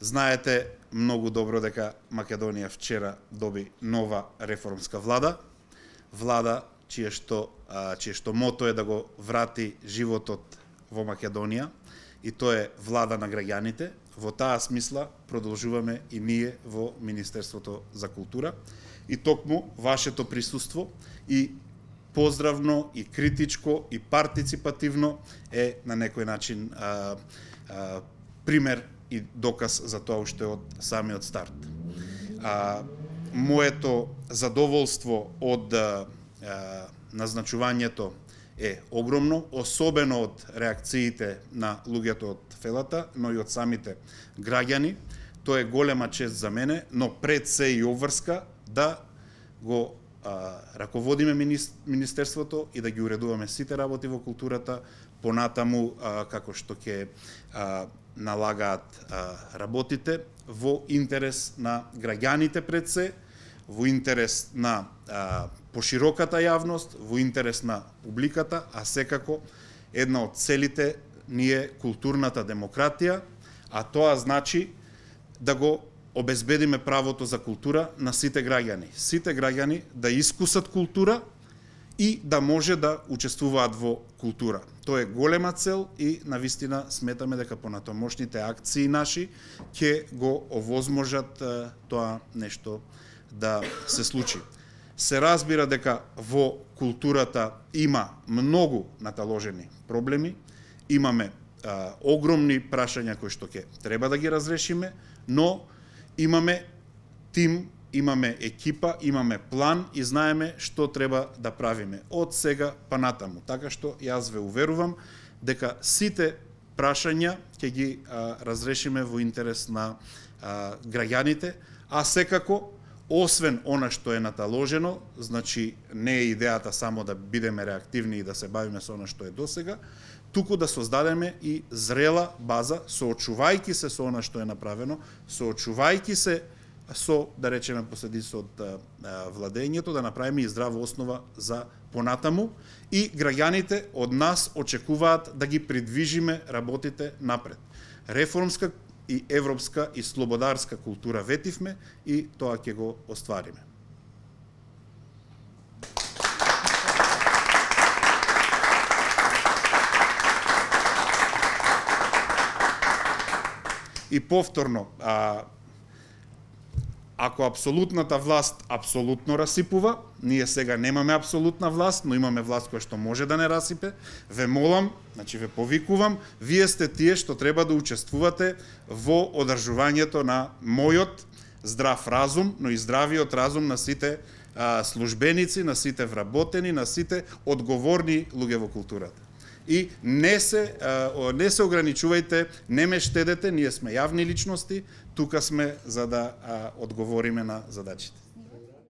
Знаете многу добро дека Македонија вчера доби нова реформска влада, влада чие што мото е да го врати животот во Македонија, и тоа е влада на граѓаните. Во таа смисла продолжуваме и ние во Министерството за култура, и токму вашето присуство и поздравно, и критичко, и партиципативно е на некој начин пример и доказ за тоа уште од самиот старт. Моето задоволство од назначувањето е огромно, особено од реакциите на луѓето од Фелата, но и од самите граѓани. Тоа е голема чест за мене, но пред се и обврска да го раководиме Министерството и да ги уредуваме сите работи во културата, понатаму како што ќе налагаат работите во интерес на граѓаните пред се, во интерес на пошироката јавност, во интерес на публиката, а секако една од целите ни е културната демократија, а тоа значи да го обезбедиме правото за култура на сите граѓани. Сите граѓани да искусат култура и да може да учествуваат во култура. Тоа е голема цел и навистина сметаме дека понатомошните акции наши ќе го овозможат тоа нешто да се случи. Се разбира дека во културата има многу наталожени проблеми, имаме огромни прашања кои што ќе треба да ги разрешиме, но имаме тим, имаме екипа, имаме план и знаеме што треба да правиме од сега па натаму. Така што јас ве уверувам дека сите прашања ќе ги разрешиме во интерес на граѓаните, а секако освен она што е наталожено, значи не е идејата само да бидеме реактивни и да се бавиме со она што е досега, туку да создадеме и зрела база, соочувајќи се со она што е направено, соочувајќи се со, да речеме, последици од владењето, да направиме и здрава основа за понатаму, и граѓаните од нас очекуваат да ги придвижиме работите напред. Реформска и европска и слободарска култура ветивме и тоа ќе го оствариме. И повторно, ако апсолутната власт апсолутно расипува, ние сега немаме апсолутна власт, но имаме власт која што може да не расипе, ве молам, значи ве повикувам, вие сте тие што треба да учествувате во одржувањето на мојот здрав разум, но и здравиот разум на сите службеници, на сите вработени, на сите одговорни луѓе во културата. И не се ограничувајте, не ме штедете, ние сме јавни личности, тука сме за да одговориме на задачите.